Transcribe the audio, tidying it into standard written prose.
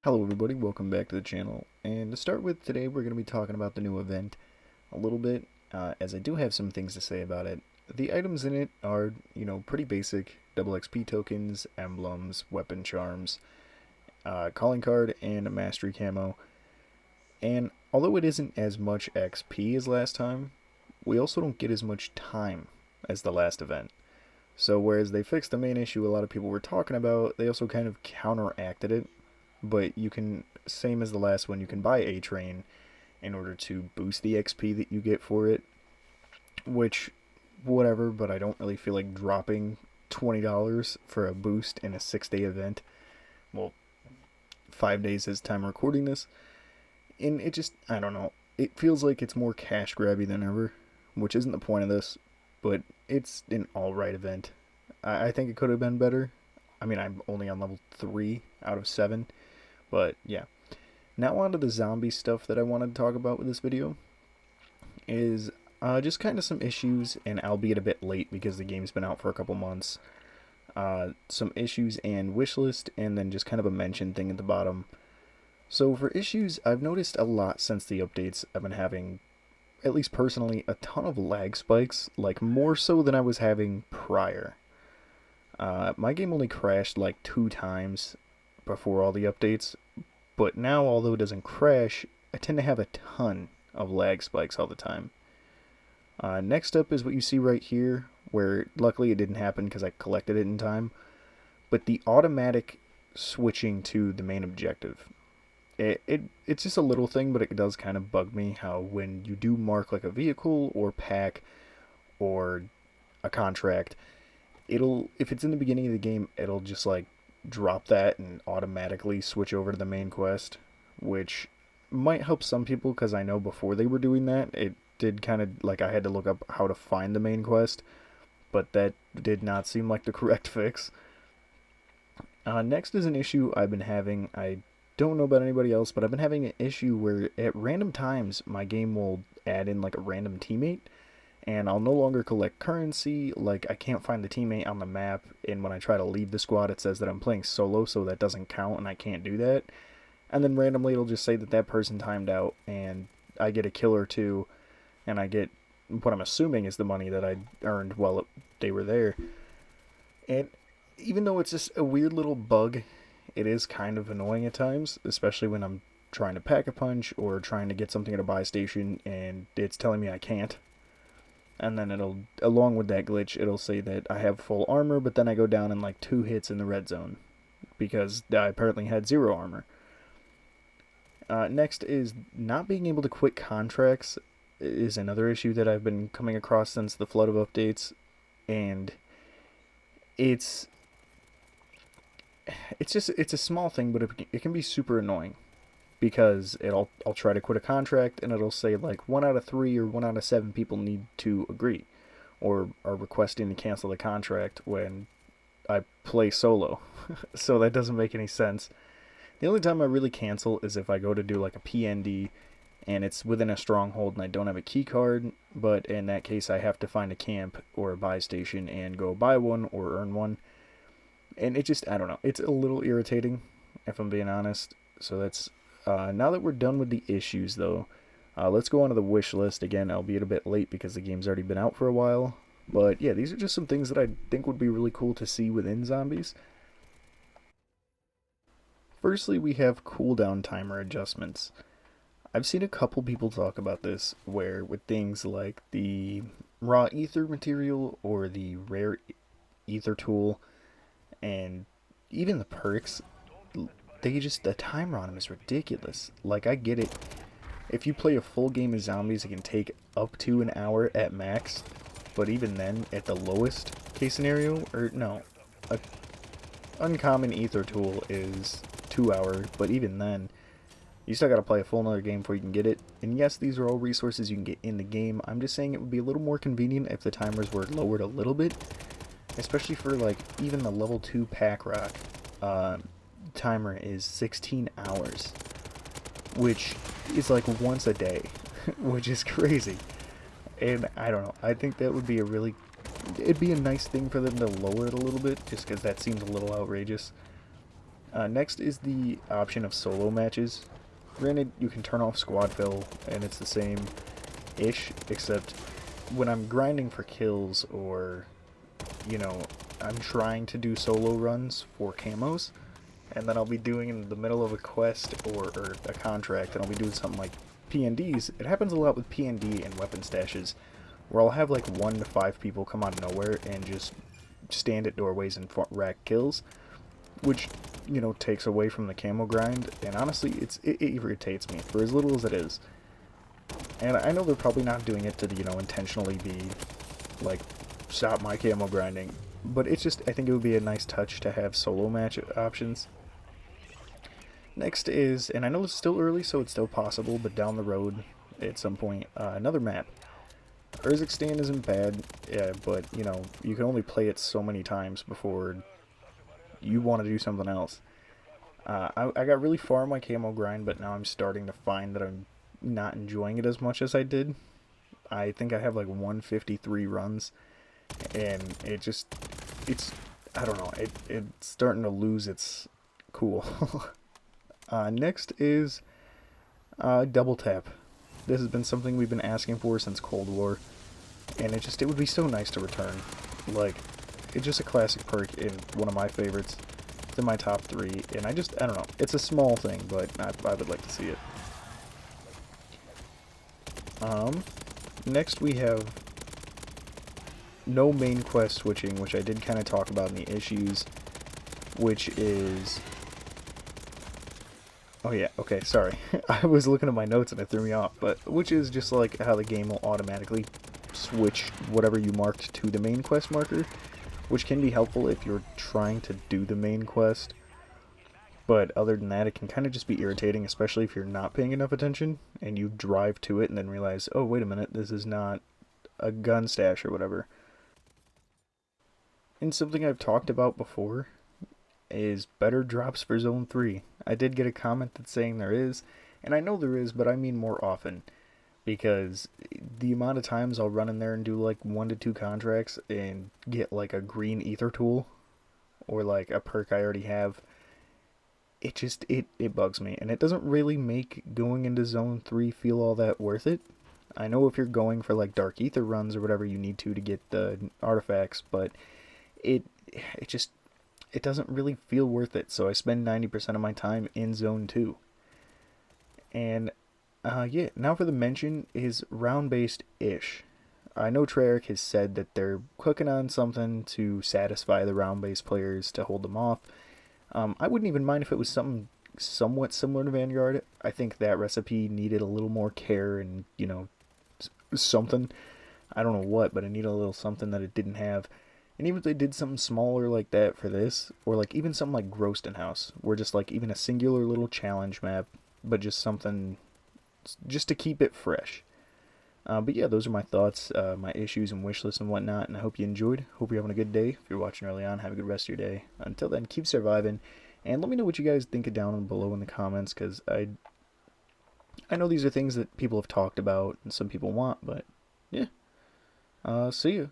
Hello everybody, welcome back to the channel, and to start with, today we're going to be talking about the new event a little bit, as I do have some things to say about it. The items in it are, pretty basic: double XP tokens, emblems, weapon charms, calling card, and a mastery camo. And although it isn't as much XP as last time, we also don't get as much time as the last event. So whereas they fixed the main issue a lot of people were talking about, they also kind of counteracted it. But you can, same as the last one, you can buy A Train in order to boost the XP that you get for it. Which, whatever, but I don't really feel like dropping $20 for a boost in a 6-day event. Well, 5 days this time recording this. And it just, I don't know. It feels like it's more cash grabby than ever, which isn't the point of this. But it's an alright event. I think it could have been better. I mean, I'm only on level 3 out of 7. But yeah, now on to the zombie stuff that I wanted to talk about with this video is just kind of some issues, and albeit a bit late because the game's been out for a couple months. Some issues and wishlist, and then just kind of a mention thing at the bottom. So for issues, I've noticed a lot since the updates. I've been having, at least personally, a ton of lag spikes, like more so than I was having prior. My game only crashed like 2 times before all the updates, but now, although it doesn't crash, I tend to have a ton of lag spikes all the time. Next up is what you see right here, where luckily it didn't happen because I collected it in time, but the automatic switching to the main objective. It's just a little thing, but it does kind of bug me how when you do mark like a vehicle or pack or a contract, if it's in the beginning of the game, it'll just like drop that and automatically switch over to the main quest, which might help some people because I know before they were doing that, it did kind of like I had to look up how to find the main quest, but that did not seem like the correct fix. Next is an issue I've been having. I don't know about anybody else, but I've been having an issue where at random times my game will add in like a random teammate, and I'll no longer collect currency. Like, I can't find the teammate on the map, and when I try to leave the squad, it says that I'm playing solo, so that doesn't count, and I can't do that. And then randomly, it'll just say that that person timed out, and I get a kill or two, and I get what I'm assuming is the money that I earned while they were there. And even though it's just a weird little bug, it is kind of annoying at times, especially when I'm trying to pack a punch or trying to get something at a buy station, and it's telling me I can't. And then it'll, along with that glitch, it'll say that I have full armor, but then I go down in like 2 hits in the red zone because I apparently had 0 armor. Next is not being able to quit contracts is another issue that I've been coming across since the flood of updates, and it's a small thing, but it can be super annoying. Because I'll try to quit a contract, and it'll say like 1 out of 3 or 1 out of 7 people need to agree or are requesting to cancel the contract when I play solo. So that doesn't make any sense. The only time I really cancel is if I go to do like a PND and it's within a stronghold and I don't have a key card, but in that case I have to find a camp or a buy station and go buy one or earn one. And it just, I don't know, it's a little irritating if I'm being honest. So that's now that we're done with the issues, though, let's go on to the wish list again, albeit a bit late because the game's already been out for a while. But yeah, these are just some things that I think would be really cool to see within zombies. Firstly, we have cooldown timer adjustments. I've seen a couple people talk about this, where with things like the raw ether material or the rare ether tool, and even the perks, the timer on them is ridiculous. Like, I get it. If you play a full game of zombies, it can take up to an hour at max. But even then, at the lowest case scenario, or no, a uncommon ether tool is 2 hours. But even then, you still gotta play a full another game before you can get it. And yes, these are all resources you can get in the game. I'm just saying it would be a little more convenient if the timers were lowered a little bit. Especially for, like, even the level 2 pack rock. Timer is 16 hours, which is like once a day, which is crazy. And I don't know, I think that would be it'd be a nice thing for them to lower it a little bit, just because that seems a little outrageous. Next is the option of solo matches. Granted, you can turn off squad fill, and it's the same-ish, except when I'm grinding for kills or, you know, I'm trying to do solo runs for camos, and then I'll be doing in the middle of a quest or a contract, and I'll be doing something like PNDs. It happens a lot with PND and weapon stashes, where I'll have like 1 to 5 people come out of nowhere and just stand at doorways and rack kills, which, you know, takes away from the camo grind, and honestly, it irritates me, for as little as it is. And I know they're probably not doing it to, you know, intentionally be, like, stop my camo grinding, but it's just, I think it would be a nice touch to have solo match options. Next is, and I know it's still early, so it's still possible, but down the road, at some point, another map. Urzikstan isn't bad, but, you know, you can only play it so many times before you want to do something else. I got really far in my camo grind, but now I'm starting to find that I'm not enjoying it as much as I did. I think I have like 153 runs, and it's, I don't know, it's starting to lose its cool. Next is double tap. This has been something we've been asking for since Cold War, and it would be so nice to return. Like, it's just a classic perk and one of my favorites. It's in my top 3, and I don't know. It's a small thing, but I would like to see it. Next we have no main quest switching, which I did kind of talk about in the issues, which is... Oh yeah, okay, sorry. I was looking at my notes and it threw me off, but which is just like how the game will automatically switch whatever you marked to the main quest marker, which can be helpful if you're trying to do the main quest. But other than that, it can kind of just be irritating, especially if you're not paying enough attention and you drive to it and then realize, oh, wait a minute, this is not a gun stash or whatever. And something I've talked about before is better drops for Zone 3. I did get a comment that's saying there is, and I know there is, but I mean more often. Because the amount of times I'll run in there and do like 1 to 2 contracts and get like a green ether tool or like a perk I already have, it bugs me, and it doesn't really make going into Zone 3 feel all that worth it. I know if you're going for like dark ether runs or whatever you need to get the artifacts, but it doesn't really feel worth it, so I spend 90% of my time in Zone 2. And yeah, now for the mention is round-based-ish. I know Treyarch has said that they're cooking on something to satisfy the round-based players to hold them off. I wouldn't even mind if it was something somewhat similar to Vanguard. I think that recipe needed a little more care and, you know, something. I don't know what, but it needed a little something that it didn't have. And even if they did something smaller like that for this, or like even something like Groston House, where just like even a singular little challenge map, but just something just to keep it fresh. But yeah, those are my thoughts, my issues and wish lists and whatnot, and I hope you enjoyed. Hope you're having a good day. If you're watching early on, have a good rest of your day. Until then, keep surviving, and let me know what you guys think down below in the comments, because I know these are things that people have talked about and some people want, but yeah. See ya.